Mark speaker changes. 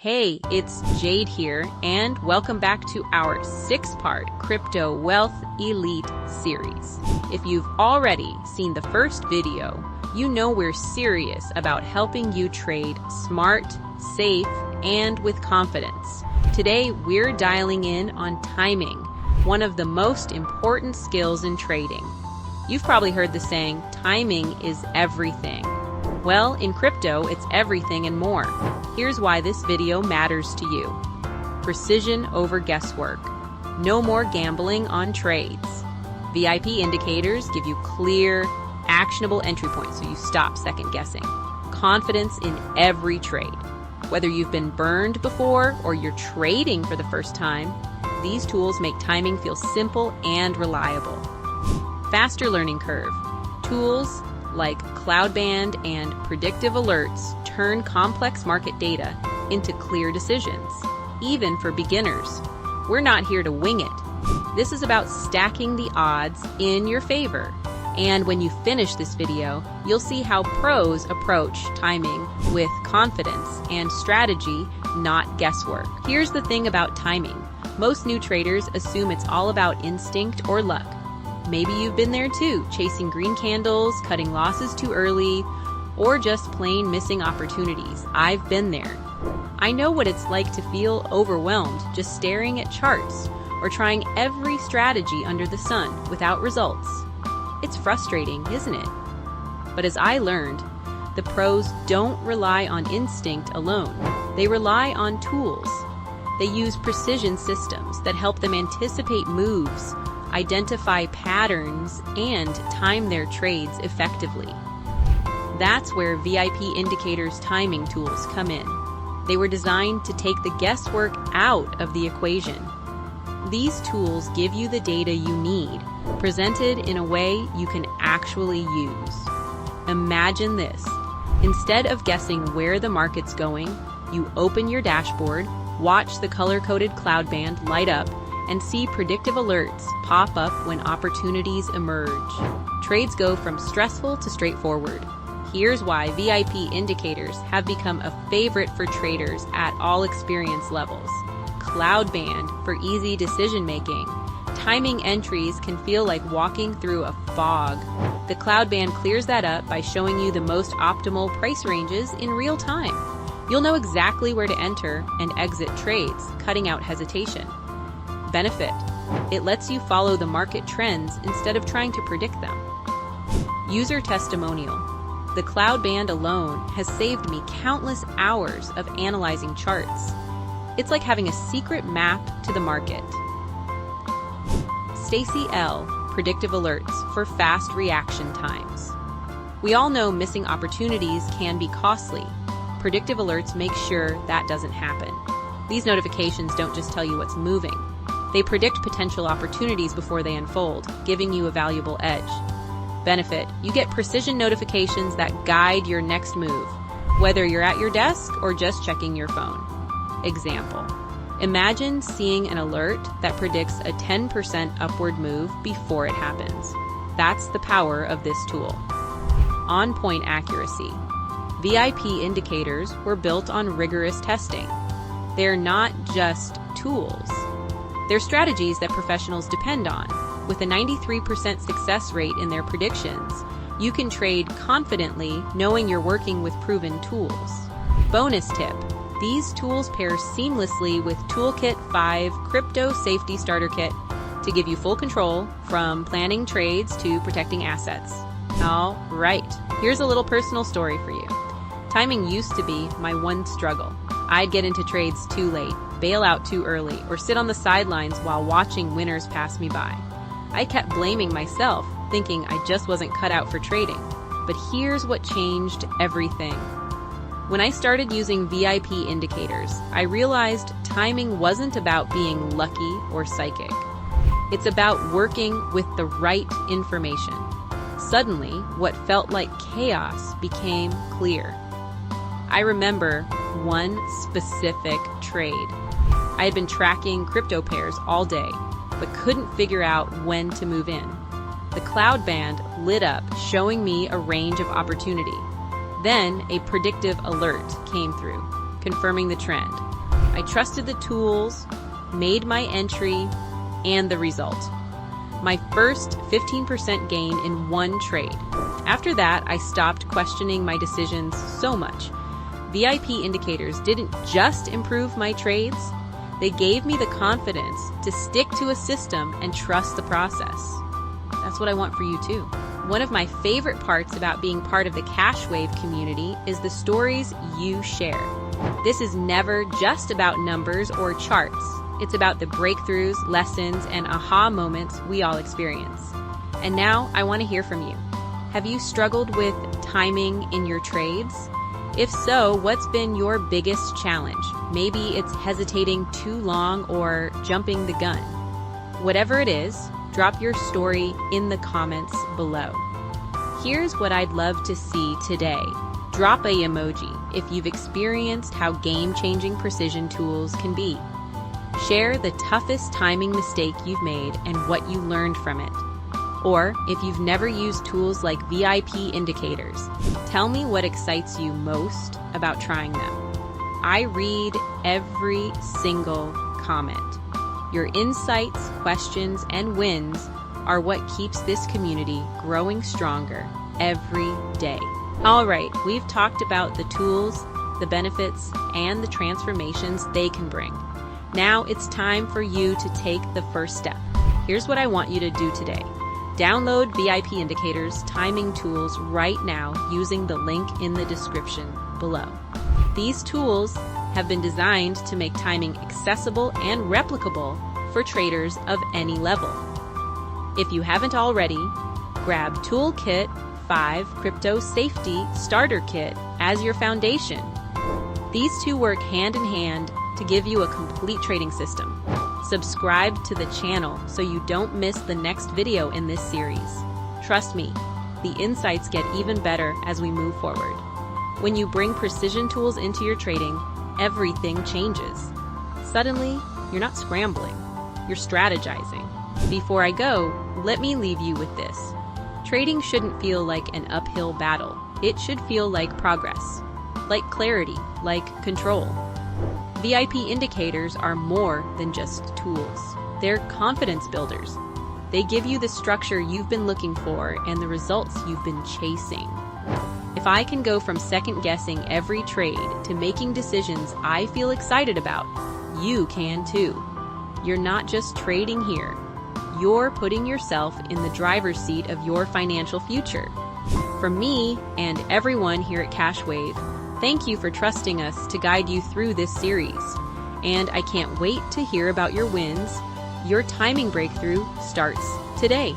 Speaker 1: Hey, it's Jade here, and welcome back to our 6-part Crypto Wealth Elite series. If you've already seen the first video, you know we're serious about helping you trade smart, safe, and with confidence. Today, we're dialing in on timing, one of the most important skills in trading. You've probably heard the saying, timing is everything. Well, in crypto, it's everything and more. Here's why this video matters to you. Precision over guesswork. No more gambling on trades. VIP indicators give you clear, actionable entry points so you stop second guessing. Confidence in every trade. Whether you've been burned before or you're trading for the first time, these tools make timing feel simple and reliable. Faster learning curve. Tools like Cloudband and predictive alerts turn complex market data into clear decisions, even for beginners. We're not here to wing it. This is about stacking the odds in your favor. And when you finish this video, you'll see how pros approach timing with confidence and strategy, not guesswork. Here's the thing about timing. Most new traders assume it's all about instinct or luck. Maybe you've been there too, chasing green candles, cutting losses too early, or just plain missing opportunities. I've been there. I know what it's like to feel overwhelmed just staring at charts or trying every strategy under the sun without results. It's frustrating, isn't it? But as I learned, the pros don't rely on instinct alone. They rely on tools. They use precision systems that help them anticipate moves, identify patterns, and time their trades effectively. That's where VIP Indicators timing tools come in. They were designed to take the guesswork out of the equation. These tools give you the data you need, presented in a way you can actually use. Imagine this. Instead of guessing where the market's going, you open your dashboard, watch the color-coded Cloudband light up, and see predictive alerts pop up when opportunities emerge. Trades go from stressful to straightforward. Here's why VIP indicators have become a favorite for traders at all experience levels. Cloudband for easy decision-making. Timing entries can feel like walking through a fog. The Cloudband clears that up by showing you the most optimal price ranges in real time. You'll know exactly where to enter and exit trades, cutting out hesitation. Benefit: it lets you follow the market trends instead of trying to predict them. User testimonial: the Cloudband alone has saved me countless hours of analyzing charts. It's like having a secret map to the market. Stacy L. predictive alerts for fast reaction times. We all know missing opportunities can be costly. Predictive alerts make sure that doesn't happen. These notifications don't just tell you what's moving. They predict potential opportunities before they unfold, giving you a valuable edge. Benefit: you get precision notifications that guide your next move, whether you're at your desk or just checking your phone. Example: imagine seeing an alert that predicts a 10% upward move before it happens. That's the power of this tool. On-point accuracy. VIP indicators were built on rigorous testing. They're not just tools. They're strategies that professionals depend on. With a 93% success rate in their predictions, you can trade confidently knowing you're working with proven tools. Bonus tip: these tools pair seamlessly with Toolkit 5 Crypto Safety Starter Kit to give you full control from planning trades to protecting assets. All right, here's a little personal story for you. Timing used to be my one struggle. I'd get into trades too late, bail out too early, or sit on the sidelines while watching winners pass me by. I kept blaming myself, thinking I just wasn't cut out for trading. But here's what changed everything. When I started using VIP indicators, I realized timing wasn't about being lucky or psychic. It's about working with the right information. Suddenly, what felt like chaos became clear. I remember one specific trade. I had been tracking crypto pairs all day, but couldn't figure out when to move in. The Cloudband lit up, showing me a range of opportunity. Then a predictive alert came through. confirming the trend. I trusted the tools, made my entry, and the result. My first 15% gain in one trade. After that, I stopped questioning my decisions so much. VIP indicators didn't just improve my trades, they gave me the confidence to stick to a system and trust the process. That's what I want for you too. One of my favorite parts about being part of the CashWave community is the stories you share. This is never just about numbers or charts. It's about the breakthroughs, lessons, and aha moments we all experience. And now I want to hear from you. Have you struggled with timing in your trades? If so, what's been your biggest challenge? Maybe it's hesitating too long or jumping the gun. Whatever it is, drop your story in the comments below. Here's what I'd love to see today. Drop a emoji if you've experienced how game-changing precision tools can be. Share the toughest timing mistake you've made and what you learned from it. Or if you've never used tools like VIP indicators, tell me what excites you most about trying them. I read every single comment. Your insights, questions, and wins are what keeps this community growing stronger every day. All right, we've talked about the tools, the benefits, and the transformations they can bring. Now it's time for you to take the first step. Here's what I want you to do today. Download VIP Indicators timing tools right now using the link in the description below. These tools have been designed to make timing accessible and replicable for traders of any level. If you haven't already, grab Toolkit 5 Crypto Safety Starter Kit as your foundation. These two work hand in hand to give you a complete trading system. Subscribe to the channel so you don't miss the next video in this series. Trust me, the insights get even better as we move forward. When you bring precision tools into your trading, everything changes. Suddenly, you're not scrambling, you're strategizing. Before I go, let me leave you with this. Trading shouldn't feel like an uphill battle. It should feel like progress, like clarity, like control. VIP indicators are more than just tools. They're confidence builders. They give you the structure you've been looking for and the results you've been chasing. If I can go from second-guessing every trade to making decisions I feel excited about, you can too. You're not just trading here. You're putting yourself in the driver's seat of your financial future. From me and everyone here at CashWave, thank you for trusting us to guide you through this series. And I can't wait to hear about your wins. Your timing breakthrough starts today.